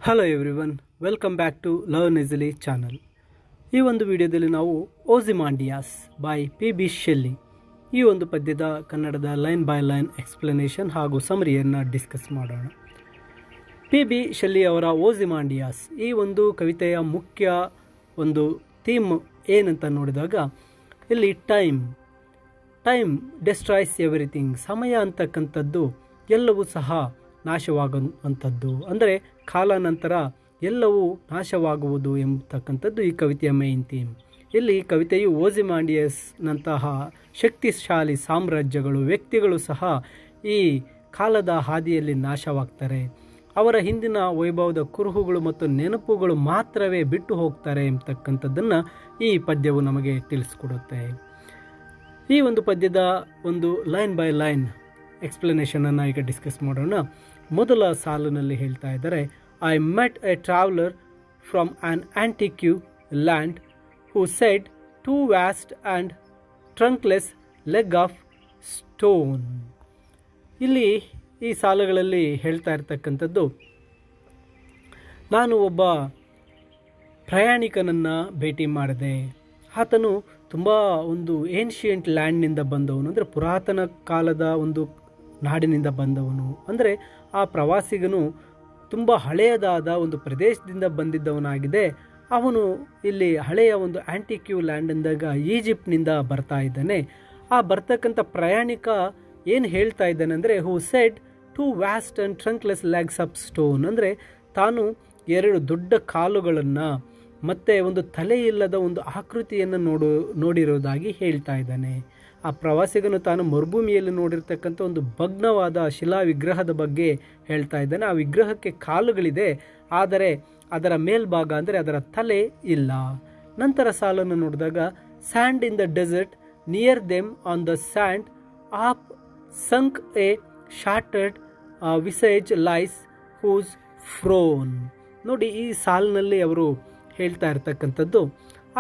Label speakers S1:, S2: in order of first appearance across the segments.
S1: Hello everyone, welcome back to learn easily channel. ಈ ಒಂದು ವಿಡಿಯೋದಲ್ಲಿ ನಾವು ಓಸಿಮಾಂಡಿಯಾಸ್ ಬೈ ಪಿ ಶೆಲ್ಲಿ ಈ ಒಂದು ಪದ್ಯದ ಕನ್ನಡದ ಲೈನ್ ಬೈ ಲೈನ್ ಎಕ್ಸ್ಪ್ಲನೇಷನ್ ಹಾಗೂ ಸಮರಿಯನ್ನು ಡಿಸ್ಕಸ್ ಮಾಡೋಣ. ಪಿ ಶೆಲ್ಲಿ ಅವರ ಓಸಿಮಾಂಡಿಯಾಸ್ ಈ ಒಂದು ಕವಿತೆಯ ಮುಖ್ಯ ಒಂದು ಥೀಮ್ ಏನಂತ ನೋಡಿದಾಗ ಇಲ್ಲಿ ಟೈಮ್ ಡೆಸ್ಟ್ರಾಯ್ಸ್ ಎವ್ರಿಥಿಂಗ್, ಸಮಯ ಅಂತಕ್ಕಂಥದ್ದು ಎಲ್ಲವೂ ಸಹ ನಾಶವಾಗುವಂಥದ್ದು, ಅಂದರೆ ಕಾಲಾನಂತರ ಎಲ್ಲವೂ ನಾಶವಾಗುವುದು ಎಂಬತಕ್ಕಂಥದ್ದು ಈ ಕವಿತೆಯ ಮೇನ್ ಥೀಮ್. ಇಲ್ಲಿ ಕವಿತೆಯು ಓಸಿಮಾಂಡಿಯಸ್ನಂತಹ ಶಕ್ತಿಶಾಲಿ ಸಾಮ್ರಾಜ್ಯಗಳು, ವ್ಯಕ್ತಿಗಳು ಸಹ ಈ ಕಾಲದ ಹಾದಿಯಲ್ಲಿ ನಾಶವಾಗ್ತಾರೆ. ಅವರ ಹಿಂದಿನ ವೈಭವದ ಕುರುಹುಗಳು ಮತ್ತು ನೆನಪುಗಳು ಮಾತ್ರವೇ ಬಿಟ್ಟು ಹೋಗ್ತಾರೆ ಎಂಬತಕ್ಕಂಥದ್ದನ್ನು ಈ ಪದ್ಯವು ನಮಗೆ ತಿಳಿಸ್ಕೊಡುತ್ತೆ. ಈ ಒಂದು ಪದ್ಯದ ಒಂದು ಲೈನ್ ಬೈ ಲೈನ್ ಎಕ್ಸ್ಪ್ಲನೇಷನನ್ನು ಈಗ ಡಿಸ್ಕಸ್ ಮಾಡೋಣ. ಮೊದಲ ಸಾಲಿನಲ್ಲಿ ಹೇಳ್ತಾ ಇದ್ದಾರೆ, I met a traveller from an antique land who said two vast and trunkless leg of stone. ಇಲ್ಲಿ ಈ ಸಾಲುಗಳಲ್ಲಿ ಹೇಳ್ತಾ ಇರ್ತಕ್ಕಂಥದ್ದು, ನಾನು ಒಬ್ಬ ಪ್ರಯಾಣಿಕನನ್ನು ಭೇಟಿ ಮಾಡಿದೆ. ಆತನು ತುಂಬ ಒಂದು ಏನ್ಷಿಯಂಟ್ ಲ್ಯಾಂಡ್ನಿಂದ ಬಂದವನು, ಅಂದರೆ ಪುರಾತನ ಕಾಲದ ಒಂದು ನಾಡಿನಿಂದ ಬಂದವನು. ಅಂದರೆ ಆ ಪ್ರವಾಸಿಗನು ತುಂಬ ಹಳೆಯದಾದ ಒಂದು ಪ್ರದೇಶದಿಂದ ಬಂದಿದ್ದವನಾಗಿದೆ. ಅವನು ಇಲ್ಲಿ ಹಳೆಯ ಒಂದು ಆಂಟಿಕ್ಯೂ ಲ್ಯಾಂಡ್ ಅಂದಾಗ ಈಜಿಪ್ಟ್ನಿಂದ ಬರ್ತಾ ಇದ್ದಾನೆ. ಆ ಬರ್ತಕ್ಕಂಥ ಪ್ರಯಾಣಿಕ ಏನು ಹೇಳ್ತಾ ಇದ್ದಾನೆ ಅಂದರೆ, who said two vast and trunkless legs of stone, ಅಂದರೆ ತಾನು ಎರಡು ದೊಡ್ಡ ಕಾಲುಗಳನ್ನು ಮತ್ತು ಒಂದು ತಲೆ ಇಲ್ಲದ ಒಂದು ಆಕೃತಿಯನ್ನು ನೋಡಿರೋದಾಗಿ ಹೇಳ್ತಾ ಇದ್ದಾನೆ. ಆ ಪ್ರವಾಸಿಗನು ತಾನು ಮರುಭೂಮಿಯಲ್ಲಿ ನೋಡಿರ್ತಕ್ಕಂಥ ಒಂದು ಭಗ್ನವಾದ ಶಿಲಾ ವಿಗ್ರಹದ ಬಗ್ಗೆ ಹೇಳ್ತಾ ಇದ್ದಾನೆ. ಆ ವಿಗ್ರಹಕ್ಕೆ ಕಾಲುಗಳಿದೆ, ಆದರೆ ಅದರ ಮೇಲ್ಭಾಗ ಅಂದರೆ ಅದರ ತಲೆ ಇಲ್ಲ. ನಂತರ ಸಾಲನ್ನು ನೋಡಿದಾಗ, sand in the desert near them on the sand half sunk a shattered visage lies whose frown. ನೋಡಿ, ಈ ಸಾಲಿನಲ್ಲಿ ಅವರು ಹೇಳ್ತಾ ಇರ್ತಕ್ಕಂಥದ್ದು,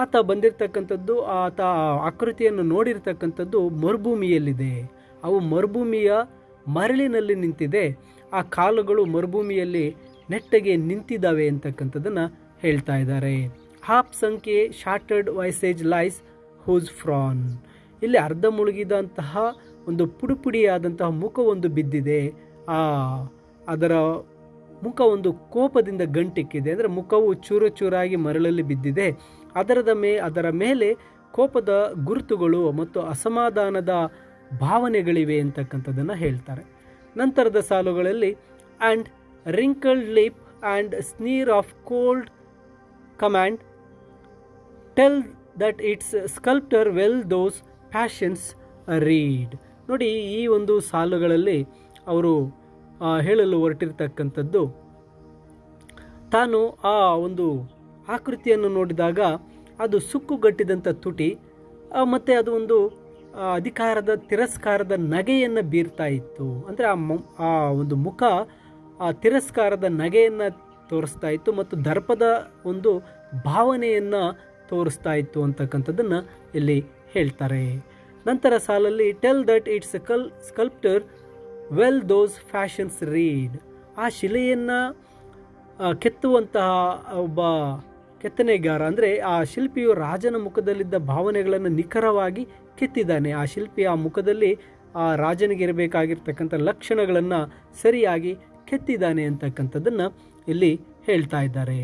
S1: ಆತ ಬಂದಿರತಕ್ಕಂಥದ್ದು, ಆತ ಆಕೃತಿಯನ್ನು ನೋಡಿರ್ತಕ್ಕಂಥದ್ದು ಮರುಭೂಮಿಯಲ್ಲಿದೆ. ಅವು ಮರುಭೂಮಿಯ ಮರಳಿನಲ್ಲಿ ನಿಂತಿದೆ. ಆ ಕಾಲುಗಳು ಮರುಭೂಮಿಯಲ್ಲಿ ನೆಟ್ಟಗೆ ನಿಂತಿದ್ದಾವೆ ಅಂತಕ್ಕಂಥದ್ದನ್ನು ಹೇಳ್ತಾ ಇದ್ದಾರೆ. ಹಾಫ್ ಸಂಖ್ಯೆ ಶಾರ್ಟರ್ಡ್ ವೈಸೇಜ್ ಲೈಸ್ ಹೂಸ್ ಫ್ರಾನ್. ಇಲ್ಲಿ ಅರ್ಧ ಮುಳುಗಿದಂತಹ ಒಂದು ಪುಡಿಯಾದಂತಹ ಮುಖವೊಂದು ಬಿದ್ದಿದೆ. ಅದರ ಮುಖ ಒಂದು ಕೋಪದಿಂದ ಗಂಟಿಕ್ಕಿದೆ, ಅಂದರೆ ಮುಖವು ಚೂರಾಗಿ ಮರಳಲ್ಲಿ ಬಿದ್ದಿದೆ. ಅದರ ಮೇಲೆ ಕೋಪದ ಗುರುತುಗಳು ಮತ್ತು ಅಸಮಾಧಾನದ ಭಾವನೆಗಳಿವೆ ಅಂತಕ್ಕಂಥದ್ದನ್ನು ಹೇಳ್ತಾರೆ. ನಂತರದ ಸಾಲುಗಳಲ್ಲಿ, and wrinkled lip and sneer of cold command tell that its sculptor well those passions read. ನೋಡಿ, ಈ ಒಂದು ಸಾಲುಗಳಲ್ಲಿ ಅವರು ಹೇಳಲು ಹೊರಟಿರ್ತಕ್ಕಂಥದ್ದು, ತಾನು ಆ ಒಂದು ಆಕೃತಿಯನ್ನು ನೋಡಿದಾಗ ಅದು ಸುಕ್ಕುಗಟ್ಟಿದಂಥ ತುಟಿ ಮತ್ತು ಅದು ಒಂದು ಅಧಿಕಾರದ ತಿರಸ್ಕಾರದ ನಗೆಯನ್ನು ಬೀರ್ತಾ ಇತ್ತು. ಅಂದರೆ ಆ ಒಂದು ಮುಖ ಆ ತಿರಸ್ಕಾರದ ನಗೆಯನ್ನು ತೋರಿಸ್ತಾ ಇತ್ತು ಮತ್ತು ದರ್ಪದ ಒಂದು ಭಾವನೆಯನ್ನು ತೋರಿಸ್ತಾ ಇತ್ತು ಅಂತಕ್ಕಂಥದ್ದನ್ನು ಇಲ್ಲಿ ಹೇಳ್ತಾರೆ. ನಂತರ ಸಾಲಲ್ಲಿ, tell that its sculptor well those fashions read. ಆ ಶಿಲೆಯನ್ನು ಕೆತ್ತುವಂತಹ ಒಬ್ಬ ಕೆತ್ತನೆಗಾರ, ಅಂದರೆ ಆ ಶಿಲ್ಪಿಯು ರಾಜನ ಮುಖದಲ್ಲಿದ್ದ ಭಾವನೆಗಳನ್ನು ನಿಖರವಾಗಿ ಕೆತ್ತಿದ್ದಾನೆ. ಆ ಶಿಲ್ಪಿ ಆ ಮುಖದಲ್ಲಿ ಆ ರಾಜನಿಗೆ ಇರಬೇಕಾಗಿರ್ತಕ್ಕಂಥ ಲಕ್ಷಣಗಳನ್ನು ಸರಿಯಾಗಿ ಕೆತ್ತಿದ್ದಾನೆ ಅಂತಕ್ಕಂಥದ್ದನ್ನು ಇಲ್ಲಿ ಹೇಳ್ತಾ ಇದ್ದಾರೆ.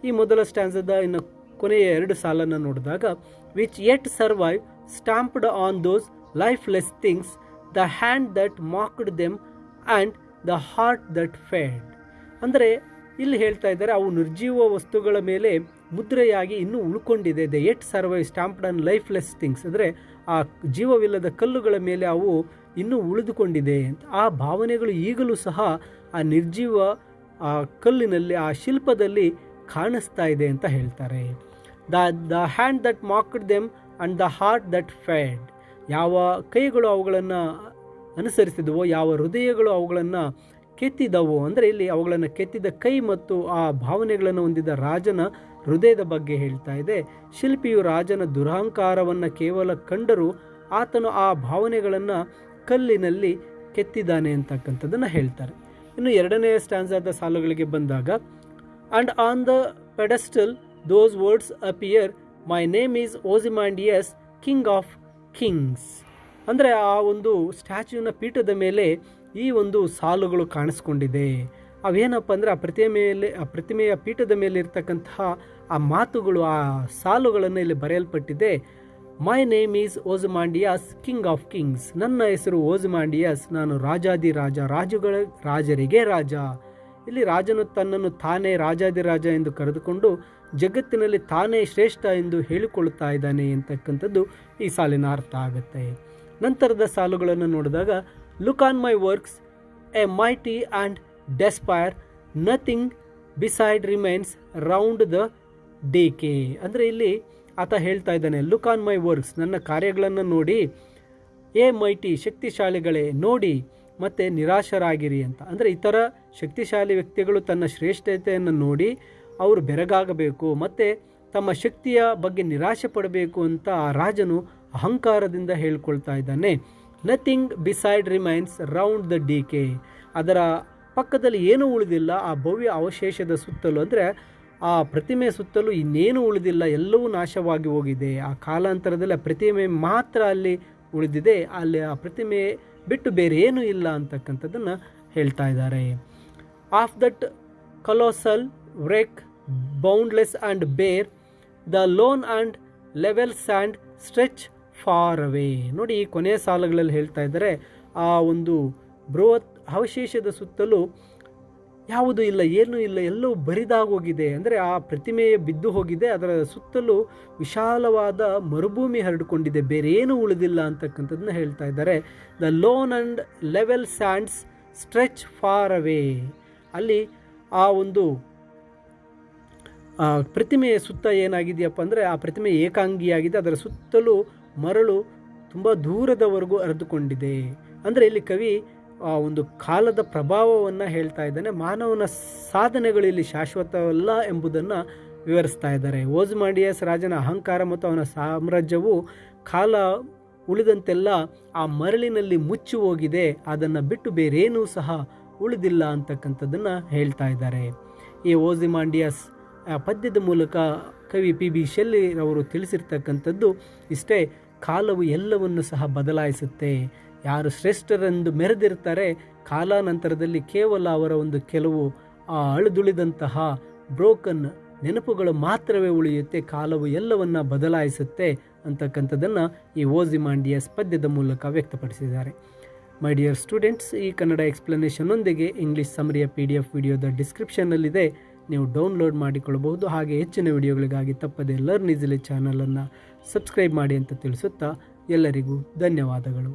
S1: ಈ ಮೊದಲ ಸ್ಟ್ಯಾನ್ಸದ ಇನ್ನು ಕೊನೆಯ ಎರಡು ಸಾಲನ್ನು ನೋಡಿದಾಗ, which yet survive stamped on those lifeless things the hand that mocked them and the heart that fed. ಅಂದರೆ ಇಲ್ಲಿ ಹೇಳ್ತಾ ಇದ್ದಾರೆ, ಅವು ನಿರ್ಜೀವ ವಸ್ತುಗಳ ಮೇಲೆ ಮುದ್ರೆಯಾಗಿ ಇನ್ನೂ ಉಳ್ಕೊಂಡಿದೆ. The yet survive stamped on lifeless things, ಅಂದರೆ ಆ ಜೀವವಿಲ್ಲದ ಕಲ್ಲುಗಳ ಮೇಲೆ ಅವು ಇನ್ನೂ ಉಳಿದುಕೊಂಡಿದೆ. ಆ ಭಾವನೆಗಳು ಈಗಲೂ ಸಹ ಆ ನಿರ್ಜೀವ ಆ ಕಲ್ಲಿನಲ್ಲಿ, ಆ ಶಿಲ್ಪದಲ್ಲಿ ಕಾಣಿಸ್ತಾ ಇದೆ ಅಂತ ಹೇಳ್ತಾರೆ. The hand that mocked them and the heart that fed. ಯಾವ ಕೈಗಳು ಅವುಗಳನ್ನು ಅನುಸರಿಸಿದವೋ, ಯಾವ ಹೃದಯಗಳು ಅವುಗಳನ್ನು ಕೆತ್ತಿದವೋ, ಅಂದರೆ ಇಲ್ಲಿ ಅವುಗಳನ್ನು ಕೆತ್ತಿದ ಕೈ ಮತ್ತು ಆ ಭಾವನೆಗಳನ್ನು ಹೊಂದಿದ ರಾಜನ ಹೃದಯದ ಬಗ್ಗೆ ಹೇಳ್ತಾ ಇದೆ. ಶಿಲ್ಪಿಯು ರಾಜನ ದುರಹಂಕಾರವನ್ನು ಕೇವಲ ಕಂಡರೂ ಆತನು ಆ ಭಾವನೆಗಳನ್ನು ಕಲ್ಲಿನಲ್ಲಿ ಕೆತ್ತಿದ್ದಾನೆ ಅಂತಕ್ಕಂಥದ್ದನ್ನು ಹೇಳ್ತಾರೆ. ಇನ್ನು ಎರಡನೆಯ ಸ್ಟ್ಯಾನ್ಸಾದ ಸಾಲುಗಳಿಗೆ ಬಂದಾಗ, and on the pedestal those words appear, my name is Ozymandias, king of kings. ಅಂದರೆ ಆ ಒಂದು ಸ್ಟ್ಯಾಚ್ಯೂನ ಪೀಠದ ಮೇಲೆ ಈ ಒಂದು ಸಾಲುಗಳು ಕಾಣಿಸ್ಕೊಂಡಿದೆ. ಅವೇನಪ್ಪ ಅಂದರೆ ಆ ಪ್ರತಿಮೆಯ ಪೀಠದ ಮೇಲೆ ಇರ್ತಕ್ಕಂತಹ ಆ ಮಾತುಗಳು, ಆ ಸಾಲುಗಳನ್ನು ಇಲ್ಲಿ ಬರೆಯಲ್ಪಟ್ಟಿದೆ. My name is Ozymandias, king of kings. ನನ್ನ ಹೆಸರು ಓಜಿಮಾಂಡಿಯಾಸ್, ನಾನು ರಾಜಾದಿರಾಜ, ರಾಜರಿಗೆ ರಾಜ. ಇಲ್ಲಿ ರಾಜನು ತನ್ನನ್ನು ತಾನೇ ರಾಜಾದಿರಾಜ ಎಂದು ಕರೆದುಕೊಂಡು ಜಗತ್ತಿನಲ್ಲಿ ತಾನೇ ಶ್ರೇಷ್ಠ ಎಂದು ಹೇಳಿಕೊಳ್ಳುತ್ತಾ ಇದ್ದಾನೆ ಅಂತಕ್ಕಂಥದ್ದು ಈ ಸಾಲಿನ ಅರ್ಥ ಆಗುತ್ತೆ. ನಂತರದ ಸಾಲುಗಳನ್ನು ನೋಡಿದಾಗ, look on my works, ye mighty and despair, nothing beside remains round the decay. ಅಂದರೆ ಇಲ್ಲಿ ಆತ ಹೇಳ್ತಾ ಇದ್ದಾನೆ, ಲುಕ್ ಆನ್ ಮೈ ವರ್ಕ್ಸ್, ನನ್ನ ಕಾರ್ಯಗಳನ್ನು ನೋಡಿ, ಎ ಮೈಟಿ, ಶಕ್ತಿಶಾಲಿಗಳೇ ನೋಡಿ, ಮತ್ತು ನಿರಾಶರಾಗಿರಿ ಅಂತ. ಅಂದರೆ ಇತರ ಶಕ್ತಿಶಾಲಿ ವ್ಯಕ್ತಿಗಳು ತನ್ನ ಶ್ರೇಷ್ಠತೆಯನ್ನು ನೋಡಿ ಅವರು ಬೆರಗಾಗಬೇಕು ಮತ್ತು ತಮ್ಮ ಶಕ್ತಿಯ ಬಗ್ಗೆ ನಿರಾಶೆ ಪಡಬೇಕು ಅಂತ ಆ ರಾಜನು ಅಹಂಕಾರದಿಂದ ಹೇಳ್ಕೊಳ್ತಾ ಇದ್ದಾನೆ. Nothing beside remains round the decay. ಅದರ ಪಕ್ಕದಲ್ಲಿ ಏನೂ ಉಳಿದಿಲ್ಲ ಆ ಭವ್ಯ ಅವಶೇಷದ ಸುತ್ತಲೂ, ಅಂದರೆ ಆ ಪ್ರತಿಮೆ ಸುತ್ತಲೂ ಇನ್ನೇನು ಉಳಿದಿಲ್ಲ, ಎಲ್ಲವೂ ನಾಶವಾಗಿ ಹೋಗಿದೆ. ಆ ಕಾಲಾಂತರದಲ್ಲಿ ಆ ಪ್ರತಿಮೆ ಮಾತ್ರ ಅಲ್ಲಿ ಉಳಿದಿದೆ, ಅಲ್ಲಿ ಆ ಪ್ರತಿಮೆ ಬಿಟ್ಟು ಬೇರೆ ಏನೂ ಇಲ್ಲ ಅಂತಕ್ಕಂಥದ್ದನ್ನು ಹೇಳ್ತಾ ಇದ್ದಾರೆ. Of that colossal wreck, boundless and bare, the lone and level sand stretch far away. ನೋಡಿ, ಈ ಕೊನೆಯ ಸಾಲುಗಳಲ್ಲಿ ಹೇಳ್ತಾ ಇದ್ದಾರೆ, ಆ ಒಂದು ಬೃಹತ್ ಅವಶೇಷದ ಸುತ್ತಲೂ ಯಾವುದೂ ಇಲ್ಲ, ಏನೂ ಇಲ್ಲ, ಎಲ್ಲವೂ ಬರಿದಾಗೋಗಿದೆ. ಅಂದರೆ ಆ ಪ್ರತಿಮೆಯ ಬಿದ್ದು ಹೋಗಿದೆ, ಅದರ ಸುತ್ತಲೂ ವಿಶಾಲವಾದ ಮರುಭೂಮಿ ಹರಡಿಕೊಂಡಿದೆ, ಬೇರೆ ಏನೂ ಉಳಿದಿಲ್ಲ ಅಂತಕ್ಕಂಥದ್ದನ್ನ ಹೇಳ್ತಾ ಇದ್ದಾರೆ. The loan and level sands stretch far away. ಅಲ್ಲಿ ಆ ಒಂದು ಪ್ರತಿಮೆಯ ಸುತ್ತ ಏನಾಗಿದೆಯಪ್ಪ ಅಂದರೆ ಆ ಪ್ರತಿಮೆ ಏಕಾಂಗಿಯಾಗಿದೆ, ಅದರ ಸುತ್ತಲೂ ಮರಳು ತುಂಬ ದೂರದವರೆಗೂ ಹರಿದುಕೊಂಡಿದೆ. ಅಂದರೆ ಇಲ್ಲಿ ಕವಿ ಒಂದು ಕಾಲದ ಪ್ರಭಾವವನ್ನು ಹೇಳ್ತಾ ಇದ್ದಾನೆ. ಮಾನವನ ಸಾಧನೆಗಳು ಇಲ್ಲಿ ಶಾಶ್ವತವಲ್ಲ ಎಂಬುದನ್ನು ವಿವರಿಸ್ತಾ ಇದ್ದಾರೆ. ಓಜಿಮಾಂಡಿಯಾಸ್ ರಾಜನ ಅಹಂಕಾರ ಮತ್ತು ಅವನ ಸಾಮ್ರಾಜ್ಯವು ಕಾಲ ಉಳಿದಂತೆಲ್ಲ ಆ ಮರಳಿನಲ್ಲಿ ಮುಚ್ಚಿ ಹೋಗಿದೆ, ಅದನ್ನು ಬಿಟ್ಟು ಬೇರೇನೂ ಸಹ ಉಳಿದಿಲ್ಲ ಅಂತಕ್ಕಂಥದ್ದನ್ನು ಹೇಳ್ತಾ ಇದ್ದಾರೆ. ಈ ಓಜಿಮಾಂಡಿಯಾಸ್ ಪದ್ಯದ ಮೂಲಕ ಕವಿ ಪಿ.ಬಿ. ಶೆಲ್ಲಿರವರು ತಿಳಿಸಿರ್ತಕ್ಕಂಥದ್ದು ಇಷ್ಟೇ, ಕಾಲವು ಎಲ್ಲವನ್ನು ಸಹ ಬದಲಾಯಿಸುತ್ತೆ. ಯಾರು ಶ್ರೇಷ್ಠರೆಂದು ಮೆರೆದಿರ್ತಾರೆ, ಕಾಲಾನಂತರದಲ್ಲಿ ಕೇವಲ ಅವರ ಒಂದು ಕೆಲವು ಅಳಿದುಳಿದಂತಹ ಬ್ರೋಕನ್ ನೆನಪುಗಳು ಮಾತ್ರವೇ ಉಳಿಯುತ್ತೆ, ಕಾಲವು ಎಲ್ಲವನ್ನ ಬದಲಾಯಿಸುತ್ತೆ ಅಂತಕ್ಕಂಥದ್ದನ್ನು ಈ ಓಜಿಮಾಂಡಿಯಾಸ್ ಪದ್ಯದ ಮೂಲಕ ವ್ಯಕ್ತಪಡಿಸಿದ್ದಾರೆ. ಮೈ ಡಿಯರ್ ಸ್ಟೂಡೆಂಟ್ಸ್, ಈ ಕನ್ನಡ ಎಕ್ಸ್ಪ್ಲನೇಷನ್ನೊಂದಿಗೆ ಇಂಗ್ಲೀಷ್ ಸಮರಿಯ PDF ವಿಡಿಯೋದ ಡಿಸ್ಕ್ರಿಪ್ಷನ್ನಲ್ಲಿದೆ, ನೀವು ಡೌನ್ಲೋಡ್ ಮಾಡಿಕೊಳ್ಳಬಹುದು. ಹಾಗೆ ಹೆಚ್ಚಿನ ವಿಡಿಯೋಗಳಿಗಾಗಿ ತಪ್ಪದೆ ಲರ್ನ್ ಈಸಿಲಿ ಚಾನಲನ್ನು ಸಬ್ಸ್ಕ್ರೈಬ್ ಮಾಡಿ ಅಂತ ತಿಳಿಸುತ್ತಾ ಎಲ್ಲರಿಗೂ ಧನ್ಯವಾದಗಳು.